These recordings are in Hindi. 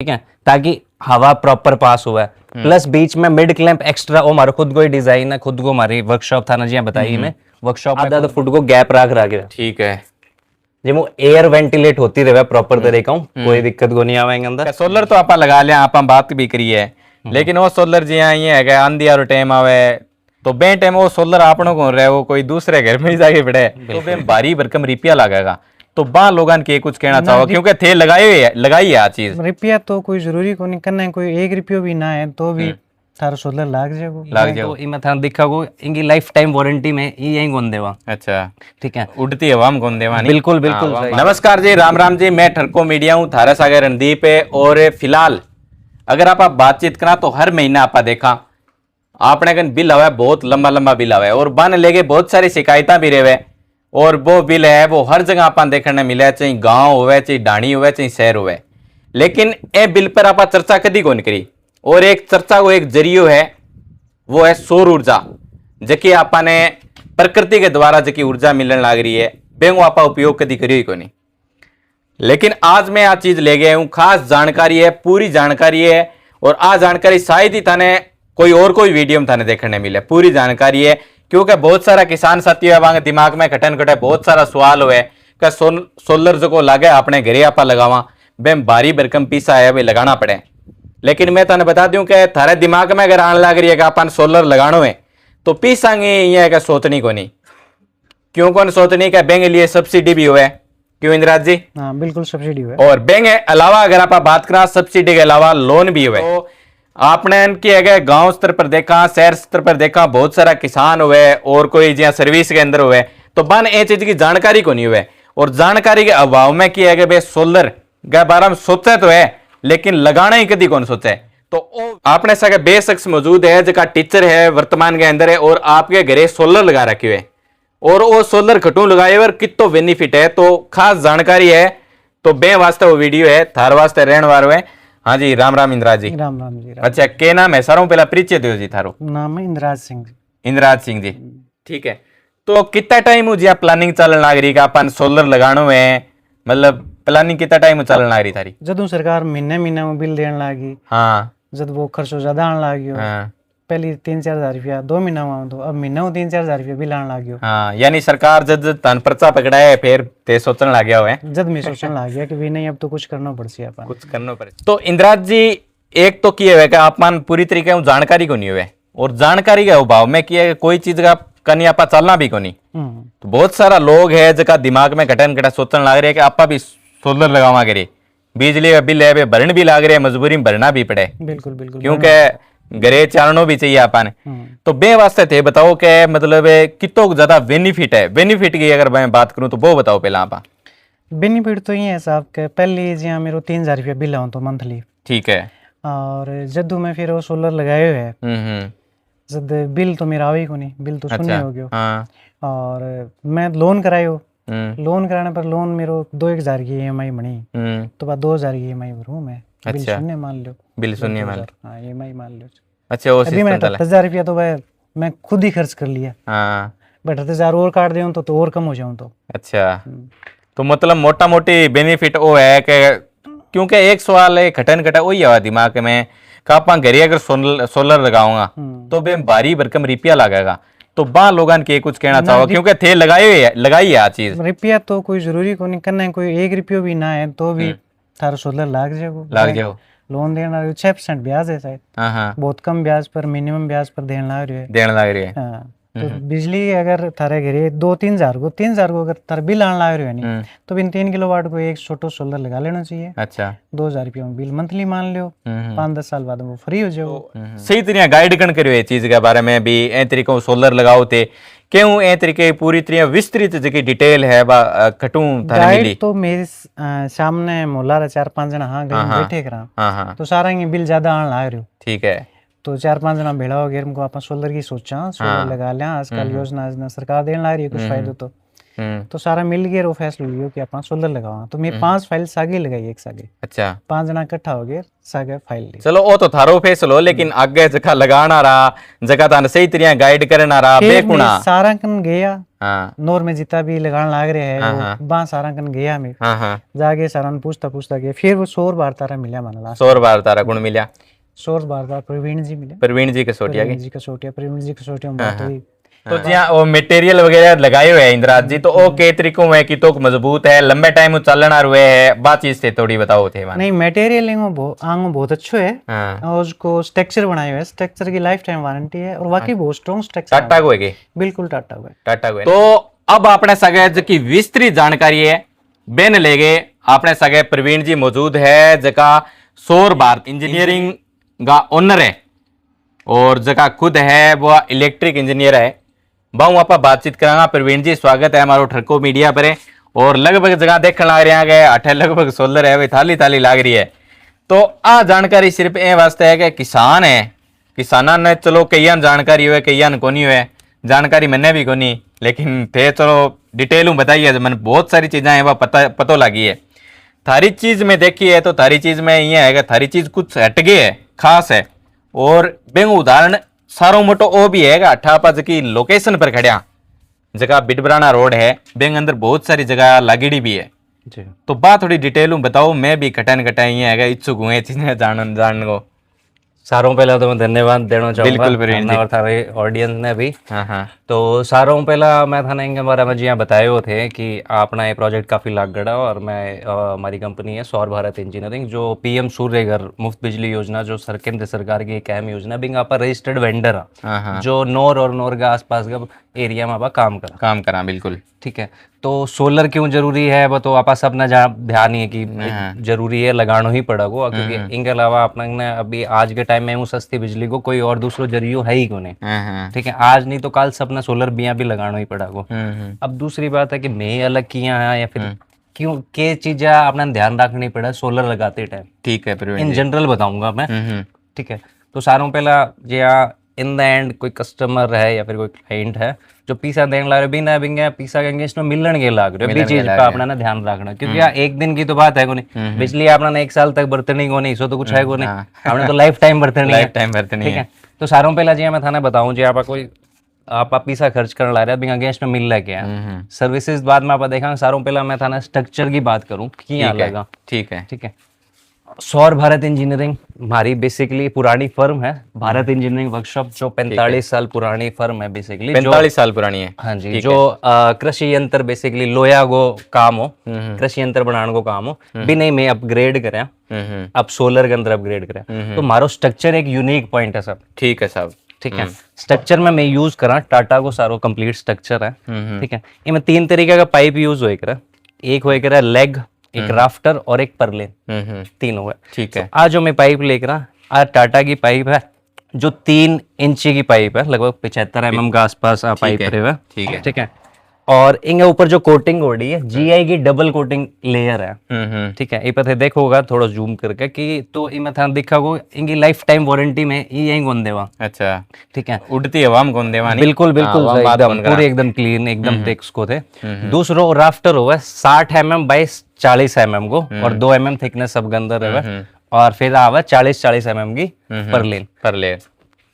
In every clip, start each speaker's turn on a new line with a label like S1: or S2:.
S1: ठीक है, ताकि हवा प्रॉपर पास हुआ है। प्लस बीच में मिड क्लैंप एक्स्ट्रा, वो हमारा खुद को ही डिजाइन है, खुद को हमारी वर्कशॉप था ना जी, बताइए मैं वर्कशॉप आधा तो फुट को गैप रख रहा।
S2: ठीक है,
S1: जे वो एयर वेंटिलेट होती रहे प्रॉपर तरीका कोई दिक्कत को नहीं आवेंगे अंदर।
S2: सोलर तो आप लगा लिया, आप बात भी करी है, लेकिन वो सोलर जी ये है आंधी आरो टाइम आवे तो बे टाइम वो सोलर आपनों को रहे वो कोई दूसरे घर में ही जाके पड़े तो बे भारी भरकम रिपिया लगेगा। तो बा लोगन के कुछ कहना चाहो क्योंकि थे लगाई है आ चीज
S3: रिपिया तो कोई जरूरी को नहीं करना है, कोई एक रिपियो भी ना है तो भी थारो सोलर लाग जाएगो
S1: तो इमे था दिखा को इनकी लाइफ टाइम वारंटी में ये यही गुन देवा।
S2: अच्छा
S1: ठीक है,
S2: उड़ती हवा में गुन देवा।
S1: बिल्कुल बिल्कुल सही।
S2: नमस्कार जी, राम राम जी, मैं ठरको मीडिया हूँ, थारा सागर रणदीप है। और फिलहाल अगर आप बातचीत करा तो हर महीना आप देखा आपने कन बिल आवा, बहुत लंबा लंबा बिल आवा और बन लेके बहुत सारी शिकायतें भी रहे। और वो बिल है वो हर जगह आप देखने मिले, चाहे गांव होवे, चाहे ढाणी होवे, चाहे शहर होवे, लेकिन ए बिल पर आप चर्चा कदी कौन करी। और एक चर्चा को एक जरियो है वो है सौर ऊर्जा, जबकि आपने प्रकृति के द्वारा जबकि ऊर्जा मिलने लग रही है, बेंगो आप उपयोग कदी करियो ही को नहीं। लेकिन आज मैं आ चीज ले गया हूं, खास जानकारी है, पूरी जानकारी है। और आ जानकारी शायद ही थाने कोई वीडियो में थाने देखने मिले, पूरी जानकारी है। क्योंकि बहुत सारा किसान साथी है दिमाग में खटन खटे बहुत सारा सवाल हुए कि सोलर जो लागे अपने घरे आप लगावा बेम भारी भरकम पीसा है भाई लगाना पड़े। लेकिन मैं तने बता दूं कि थारे दिमाग में अगर आने लग रही है कि अपन सोलर लगानो है तो पीसांगे ये का सोचनी को नहीं। क्यों कौन सोचनी का बैंक लिए सब्सिडी भी हुए, क्यों इंदिराज जी?
S3: हाँ बिल्कुल सब्सिडी हुए।
S2: और बैंक अलावा अगर आप बात करा सब्सिडी के अलावा लोन भी हुए। तो आपने इनकी अगर गांव स्तर पर देखा, शहर स्तर पर देखा, बहुत सारा किसान हुए और कोई जहाँ सर्विस के अंदर हुए तो बन ये चीज की जानकारी को नहीं हुए। और जानकारी के अभाव में किया गया भाई सोलर के बारे में सोचा तो है लेकिन लगाना ही कभी कौन सोचा है। तो आपने सके बेशख्स मौजूद है जगह टीचर है वर्तमान के अंदर है और आपके घरे सोलर लगा रखे हुए और वो सोलर खटू लगाए और कितो बेनिफिट है, तो खास जानकारी है। तो बे वास्ते वो वीडियो है, थार वास्ते रहन वारो है। हाँ जी, राम राम इंदिराज जी।
S3: राम राम जी।
S2: अच्छा, के नाम है सारों पहला परिचय दो जी थारो?
S3: नाम है इंदिराज सिंह जी।
S2: इंदिराज सिंह जी, ठीक है। तो कितना टाइम हो जी प्लानिंग चलन लग रही अपन सोलर लगानो है, मतलब प्लानिंग कितना टाइम चलन लग रही थारी?
S3: जदों सरकार महीने महीने में बिल देने लगी,
S2: हाँ,
S3: जब वो खर्चो ज्यादा आने लग गयो,
S2: हाँ,
S3: पहले 3-4 हजार रुपया 2 महीना में, तो अब महीना में 3-4 हजार रुपया बिल आने लग गयो।
S2: हाँ, यानी सरकार जब तन पर्चा पकड़ा है फिर ते सोचने लग गया है,
S3: जब मैं सोचने लग गया कि भी नहीं अब तो कुछ करना पड़सी अपन,
S2: कुछ करना पड़े। तो इंदिराज जी एक तो किए हुए अपन पूरी तरीके से जानकारी को नहीं हुए और जानकारी के अभाव में किया कोई चीज का कनी आपा चलना भी को नहीं। तो बहुत सारा लोग है जगह दिमाग में घटन घटा सोचने लग रहे हैं कि आपा भी सोलर लगावा करे, बिजली का बिल है भरण भी लाग रहे हैं, मजबूरी में भरना भी पड़े।
S3: बिल्कुल बिल्कुल,
S2: क्योंकि घरे चारणों भी चाहिए अपन। तो बे वास्ते थे बताओ कि मतलब कितो ज्यादा बेनिफिट है, बेनिफिट की अगर मैं बात करूं तो वो बताओ पहला आप।
S3: बेनिफिट तो ये है साहब के पहले जी मेरे 3,000 रुपया बिल आओ तो मंथली,
S2: ठीक है।
S3: और जदू मैं फिर वो सोलर लगाए हुए है जब बिल तो मेरा आवे ही को नहीं, बिल तो शून्य हो गयो।
S2: हाँ।
S3: और मैं लोन करायो, लोन कराने पर लोन मेरो 2,000 की EMI बनी, तो बाद 2,000 की EMI भरूं मैं, बिल शून्य मान लो,
S2: बिल शून्य मान लो,
S3: हाँ EMI मान लो।
S2: अच्छा, वो
S3: अभी मैंने 10,000 रुपया तो मैं खुद ही खर्च कर लिया।
S2: हाँ,
S3: बट 10,000 और काट दूं तो और कम हो जाऊं तो।
S2: अच्छा, तो मतलब मोटा मोटी बेनिफिट वो है कि क्योंकि एक सवाल है खटन खटा वही आवा दिमाग में कि आप घरे अगर सोलर लगाऊंगा तो बे भारी भरकम रिपिया लगेगा। तो बा लोगन के कुछ कहना चाहो क्योंकि थे लगाई है आ चीज।
S3: रिपिया तो कोई जरूरी को नहीं करना है, कोई एक रुपयो भी ना है तो भी थारो सोलर लाग जाओ। लोन देना 6% ब्याज है शायद, बहुत कम ब्याज पर, मिनिमम ब्याज पर देने लग रही है। हाँ, तो बिजली अगर थारे घरे 2-3 हजार को अगर थारा बिल आने लग रही है नहीं तो बिन 3 किलोवाट को एक छोटो सोलर लगा लेना चाहिए। अच्छा, 2,000 रुपया में बिल मंथली मान लो, 5-10 साल बाद वो फ्री हो जाओ।
S2: सही तरह गाइड कर करियो ये चीज के बारे में भी, ए तरीके सोलर लगाओ थे क्यों ए तरीके पूरी तरह विस्तृत जगह डिटेल है बा कटू थाने मिली।
S3: तो मेरे सामने मोला 4-5 जना हाँ बैठे करा तो सारा ये बिल ज्यादा आने लग रही। ठीक है, तो 4-5 जना भेड़ा हो गया, हमको आप सोलर की सोचा सोलर लगा लिया, आजकल योजना सरकार देने लग रही है कुछ फायदे। तो तो सारा मिल गया वो फैसला लियो कि अपन सोलर लगावा। तो मैं 5 फाइल सागे लगाई एक सागे।
S2: अच्छा
S3: 5 जना इकट्ठा हो गए सागे फाइल ली।
S2: चलो वो तो थारो फैसलो, लेकिन आगे जगह लगाना रहा, जगह तान सही तरीके गाइड करना रहा बेकुणा
S3: सारा कन गया।
S2: हाँ
S3: नोर में जितना भी लगान लाग रहे है
S2: हाँ,
S3: वो बा सारा कन गया मैं।
S2: हाँ
S3: जाके सारा पूछता गया। फिर वो 100 बार तारा मिला मन लास्ट।
S2: 100 बार तारा गुण मिला।
S3: 100 बार तारा प्रवीण जी मिले।
S2: प्रवीण जी कसोटिया
S3: प्रवीण जी कसोटिया, प्रवीण जी कसोटिया में बात हुई।
S2: तो जिया वो मटेरियल वगैरह लगाए हुए हैं इंद्राज जी, तो ओ के तरीकों में कि तो मजबूत है, लंबे टाइम चलना रुए है, बात चीज से थोड़ी बताओ थे।
S3: नहीं मटेरियल आंगो बहुत अच्छो है।
S2: हाँ।
S3: और उसको स्ट्रक्चर बनाए हुए है, स्ट्रक्चर की लाइफ टाइम वारंटी है और वाकई बहुत स्ट्रॉन्ग स्ट्रक्चर।
S2: टाटा को है
S3: बिल्कुल टाटा को है।
S2: टाटा को है। तो अब आपने सगे की विस्तृत जानकारी है बेन लेगे आपने सगे प्रवीण जी मौजूद है, जगह सौर भारत इंजीनियरिंग का ओनर है और जगह खुद है वो इलेक्ट्रिक इंजीनियर है। बहु आप बातचीत करांगा। प्रवीण जी स्वागत है हमारो ठरको मीडिया पर। और लगभग जगह देखने लग रहे हैं अठे लगभग सोलर है वे थाली थाली लाग रही है। तो आ जानकारी सिर्फ ए वास्ते है कि किसान है, किसाना ने चलो कई जानकारी हुए कई कोनी हुए, जानकारी मैंने भी कोनी, लेकिन थे चलो डिटेल बताइए। मैंने बहुत सारी चीजें हैं वह पतो लगी है। थारी चीज में देखी है तो थारी चीज में ये है कि थारी चीज कुछ हट गई है, खास है। और बेंग उदाहरण सारो मोटो ओ भी है अठापज की लोकेशन पर खड़िया जगह बिडबराना रोड है, बेंग अंदर बहुत सारी जगह लागेड़ी भी है जी। तो बात थोड़ी डिटेल बताओ, मैं भी कटान कटाई है इच्छुक हुए चीजें जान को।
S1: सारों पहला तो मैं धन्यवाद देना चाहूंगा
S2: बिल्कुल
S1: और थारे ऑडियंस ने भी।
S2: हाँ।
S1: तो सारों पहला मैं थाने इनके बारे में जी बताए हुए थे कि अपना ये प्रोजेक्ट काफ़ी लाग गड़ा और मैं हमारी कंपनी है सौर भारत इंजीनियरिंग, जो पीएम सूर्य घर मुफ्त बिजली योजना जो केंद्र सरकार की एक अहम योजना बिंग आप रजिस्टर्ड वेंडर जो नौर और नौर के आसपास का एरिया में आप काम करा बिल्कुल ठीक है। तो सोलर क्यों जरूरी है वो तो आप सब ना ध्यान ही है कि जरूरी है, लगाना ही पड़ेगा, क्योंकि इनके अलावा अपना अभी आज के टाइम में वो सस्ती बिजली को कोई और दूसरो जरियो है ही को नहीं ठीक है। आज नहीं तो कल सबने सोलर बिया भी लगाना ही पड़ेगा। अब दूसरी बात है कि मैं अलग किया है या फिर क्यों के चीजें अपना ध्यान रखनी पड़ा सोलर लगाते टाइम, ठीक है इन जनरल बताऊंगा मैं ठीक है। तो सारों पहला जो इन द एंड कोई कस्टमर है या फिर कोई क्लाइंट है जो पीसा देने ला रहे बिना बिंगे पीसा के इसमें मिलन के लाग रहे चीज का अपना ना ध्यान रखना, क्योंकि यार एक दिन की तो बात है को नहीं, बिजली अपना ने 1 साल तक बरतनी को नहीं, सो तो कुछ है को नहीं, हमने तो लाइफ टाइम बरतनी ठीक है। तो सारों पहला जी मैं थाने बताऊं जी आप कोई आप पैसा खर्च करने ला रहे हैं बिना अगेंस्ट में मिल रहा है सर्विसेज बाद में आप देखा। सारों पहला मैं थाना स्ट्रक्चर की बात करूं कि यहाँ लगा ठीक है। सौर भारत इंजीनियरिंग हमारी बेसिकली पुरानी फर्म है, भारत इंजीनियरिंग वर्कशॉप जो 45 साल पुरानी फर्म है बेसिकली,
S2: 45 साल पुरानी है
S1: हाँ जी। जो कृषि यंत्र बेसिकली लोया को काम हो, कृषि यंत्र बनाने को काम हो भी नहीं मैं अपग्रेड करें अब सोलर के अंदर अपग्रेड करें। तो हमारा स्ट्रक्चर एक यूनिक पॉइंट है सब ठीक है साहब ठीक है। स्ट्रक्चर में मैं यूज करा टाटा को सारो कंप्लीट स्ट्रक्चर है ठीक है। इनमें 3 तरीके का पाइप यूज हो करा, एक हो करा लेग, एक राफ्टर और एक परलेन, तीन हुआ ठीक है। आज जो मैं पाइप लेकर आज टाटा की पाइप है जो 3 इंची की पाइप है, लगभग 75 mm के आसपास पाइप है ठीक है। और इनके ऊपर जो कोटिंग हो रही है जीआई की डबल कोटिंग लेयर है ठीक है। ये पता देखोगा थोड़ा जूम करके कि तो इनमें था दिखागो इनकी लाइफ टाइम वारंटी में यही कौन देवा अच्छा ठीक है।
S2: उड़ती हवा में कौन देवा
S1: बिल्कुल एकदम पूरे एकदम क्लीन एकदम टेक्स को थे। दूसरो राफ्टर हुआ 60 mm बाई 40 mm को और 2 mm थिकनेस सब अंदर है और फिर आवा 40 mm की परलेन।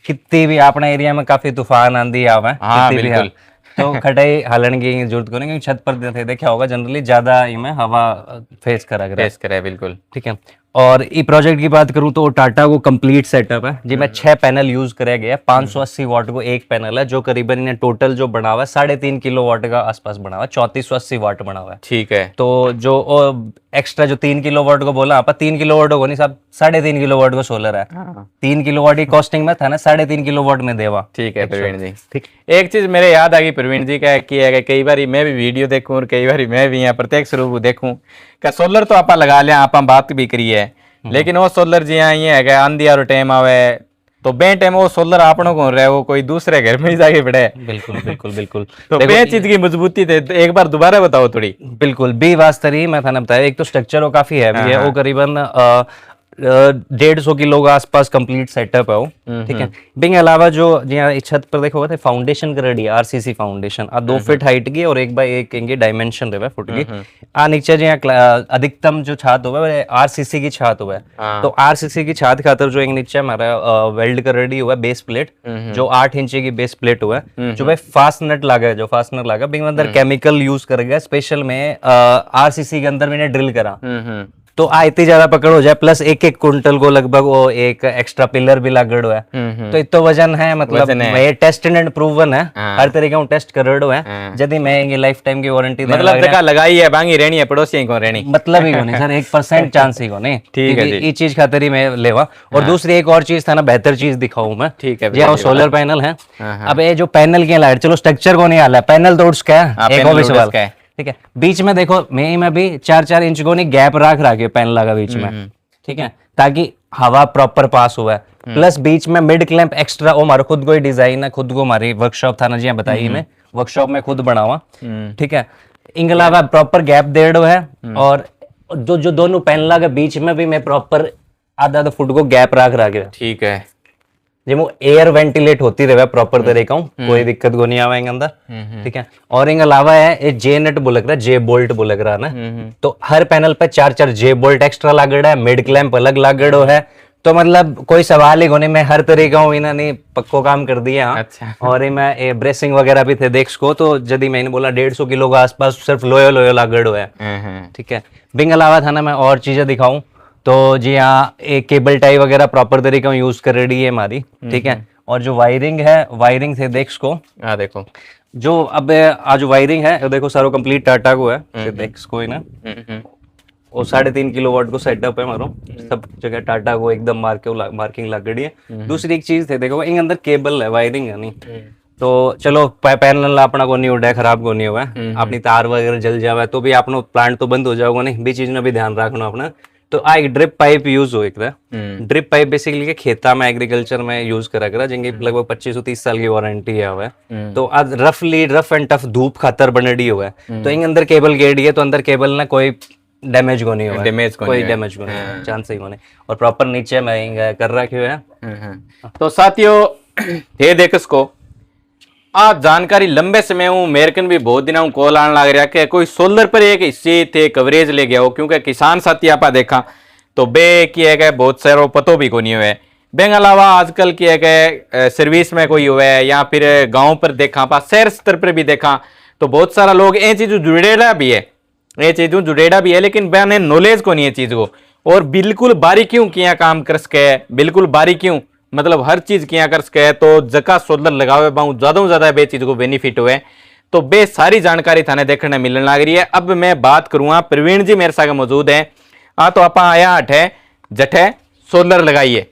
S1: कितनी भी अपने एरिया में काफी तूफान आंधी आवा है तो खटाई हलन की जरूरत को नहीं, क्योंकि छत पर देखा होगा जनरली ज्यादा इनमें हवा फेस करा बिल्कुल ठीक है। और ई प्रोजेक्ट की बात करूं तो टाटा को कंप्लीट सेटअप है जी। मैं 6 पैनल यूज करे गया, 580 वाट को एक पैनल है जो करीबन इन्हें टोटल जो बना हुआ है 3.5 किलोवाट का आसपास बना हुआ है, 3480 वाट बना हुआ है ठीक है। तो जो एक्स्ट्रा जो 3 किलोवाट को बोला आप 3 किलोवाट को नहीं साहब 3.5 किलोवाट को सोलर है 3 किलोवाट की कॉस्टिंग में था ना 3.5 किलोवाट में देवा ठीक है प्रवीण जी ठीक। एक चीज मेरे याद आ गई प्रवीण जी का की है कई बार मैं भी वीडियो देखूं और कई बार मैं भी यहाँ प्रत्यक्ष रूप देखूं का सोलर तो आप लगा लिया आप बात भी करी है, लेकिन वो सोलर जी यहाँ ये है आंधी और टाइम आवे तो बे टाइम वो सोलर आपनों को रहे वो कोई दूसरे घर में ही जाके पड़े बिल्कुल तो बे चीज की मजबूती थे तो एक बार दोबारा बताओ थोड़ी। बिल्कुल बी वास्तरी मैं थाने बताया एक तो स्ट्रक्चर वो काफी हैवी है, वो करीबन 150 किलो का आसपास कंप्लीट सेटअप है वो, ठीक है। बिंग अलावा जो यहाँ छत पर देखो थे फाउंडेशन कर रही है आरसीसी फाउंडेशन आ 2 फीट हाइट की और 1x1 इंच डायमेंशन रहे फुट की आ नीचे जो यहाँ अधिकतम जो छात हुआ है आरसीसी की छात हुआ है। तो आरसीसी की छात खातर जो एक नीचे हमारा वेल्ड कर रेडी हुआ है बेस प्लेट जो 8 इंच की बेस प्लेट हुआ है, जो भाई फास्टनट लगा है, जो फास्टनर लगा बिंग अंदर केमिकल यूज कर गया स्पेशल में आरसीसी के अंदर मैंने ड्रिल करा तो आ इतनी ज्यादा पकड़ हो जाए, प्लस 1-1 कुंटल को लगभग वो एक एक्स्ट्रा पिलर भी लागड़ हुआ है। तो इतो वजन है, मतलब ये टेस्टेड एंड प्रूवन है, हर तरीके का टेस्ट करड़ हुआ है। यदि मैं ये लाइफ टाइम की वारंटी दे
S2: मतलब जगह लगाई है बांगी रहनी है पड़ोसी को रहनी
S1: मतलब ही कोनी सर 1% चांस ही कोनी, ठीक है। ये चीज खातिर ही मैं लेवा। और दूसरी एक और चीज था ना, बेहतर चीज दिखाऊं मैं,
S2: ठीक है।
S1: ये वो सोलर पैनल है। अब ये जो पैनल की लाइट, चलो स्ट्रक्चर को नहीं हाल है, पैनल तो उसका है, एक और सवाल है, ठीक है। बीच में देखो मैं भी 4-4 इंच को नहीं गैप रखे पैनल लगा बीच में, ठीक है, ताकि हवा प्रॉपर पास हुआ है। प्लस बीच में मिड क्लैंप एक्स्ट्रा वो हमारा खुद को ही डिजाइन है, खुद को हमारी वर्कशॉप था ना जी बताइए, मैं वर्कशॉप में खुद बनावा, ठीक है। इनके अलावा प्रॉपर गैप डेढ़ है और जो दोनों पैनल के बीच में भी मैं प्रॉपर आधा फुट को गैप रखे,
S2: ठीक है,
S1: जो वो एयर वेंटिलेट होती रहे प्रॉपर तरीका कोई दिक्कत को नहीं आवेंगे अंदर, ठीक है। और इनके अलावा है ये जे नट बुलक रहा, जे बोल्ट बुलक रहा ना, तो हर पैनल पे 4-4 जे बोल्ट एक्स्ट्रा लागड़ है, मिड क्लैंप अलग लागड़ो है। तो मतलब कोई सवाल ही कोनी, मैं हर तरीका हूँ इन्होंने पक्को काम कर दिया।
S2: अच्छा।
S1: और मैं ब्रेसिंग वगैरह भी थे देख सको, तो यदि मैंने बोला 150 किलो का आसपास सिर्फ लोयो लागड़ो है, ठीक है। बिंग अलावा था ना मैं और चीजें दिखाऊं तो जी हाँ एक केबल टाई वगैरह प्रॉपर तरीके में यूज कर रही है हमारी, ठीक है। और जो वायरिंग है, वायरिंग से देख सको,
S2: देखो
S1: जो अब आज वायरिंग है देखो सारो कंप्लीट टाटा को है, देख सको ना, वो 3.5 किलोवाट को सेटअप है हमारो, सब जगह टाटा को एकदम मार्किंग लग गई है। दूसरी एक चीज थे देखो इन अंदर केबल है, वायरिंग है नहीं, तो चलो पैनल अपना को नहीं उड़ा खराब को नहीं हुआ, अपनी तार वगैरह जल जावे तो भी अपना प्लांट तो बंद हो जाओगे नहीं, भी चीज में भी ध्यान रखना अपना। तो आ एक ड्रिप पाइप यूज हो, एक ड्रिप पाइप बेसिकली के खेता में एग्रीकल्चर में यूज करा करा, जिनकी लगभग 25-30 साल की वारंटी है हुआ है। तो आज रफ एंड टफ धूप खातर बनेडी हुआ है, तो इन अंदर केबल गेड़ी है, तो अंदर केबल ना कोई डैमेज को नहीं हुआ, कोई डैमेज को नहीं, चांस ही को नहीं। और प्रॉपर नीचे में कर रखे हुए हैं।
S2: तो साथियों थे देख इसको आ जानकारी लंबे समय हूँ मेरे कन भी बहुत दिन कॉल आने लग रहा कि कोई सोलर पर एक हिस्से थे कवरेज ले गया हो, क्योंकि किसान साथी आप देखा तो बे किए गए बहुत सारो पतो भी को नहीं हुए। बेंग अलावा आजकल किए गए सर्विस में कोई हुआ है या फिर गांव पर देखा पा शहर स्तर पर भी देखा तो बहुत सारा लोग ये चीज जुड़ेड़ा भी है, ये चीज जुड़ेड़ा भी है, लेकिन बयान नॉलेज को नहीं है चीज को, और बिल्कुल बारीकियों किया काम कर सके, बिल्कुल बारीकियों मतलब हर चीज किया कर सके, तो जगह सोलर लगावे बाऊ ज्यादा बे चीज को बेनिफिट हुए। तो बे सारी जानकारी थाने देखने मिलने लग रही है। अब मैं बात करूंगा, प्रवीण जी मेरे साथ मौजूद हैं। तो आप आया हटे जठे सोलर लगाइए,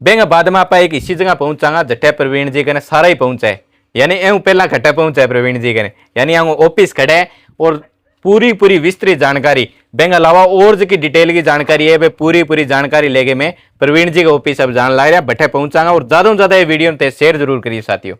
S2: बेंग बाद में आप एक इसी जगह पहुंचागा जठे प्रवीण जी के सारा ही पहुंचा है, यानी एवं पहला खट्टा पहुंचा है प्रवीण जी के, यानी ऑफिस खड़े है और पूरी विस्तृत जानकारी बैंक अलावा और जो की डिटेल की जानकारी है वे पूरी जानकारी लेके मैं प्रवीण जी के ऑफिस अब जान लग रहा, बैठे पहुंचागा। और ज्यादा से ज्यादा ये वीडियो शेयर जरूर करिए साथियों।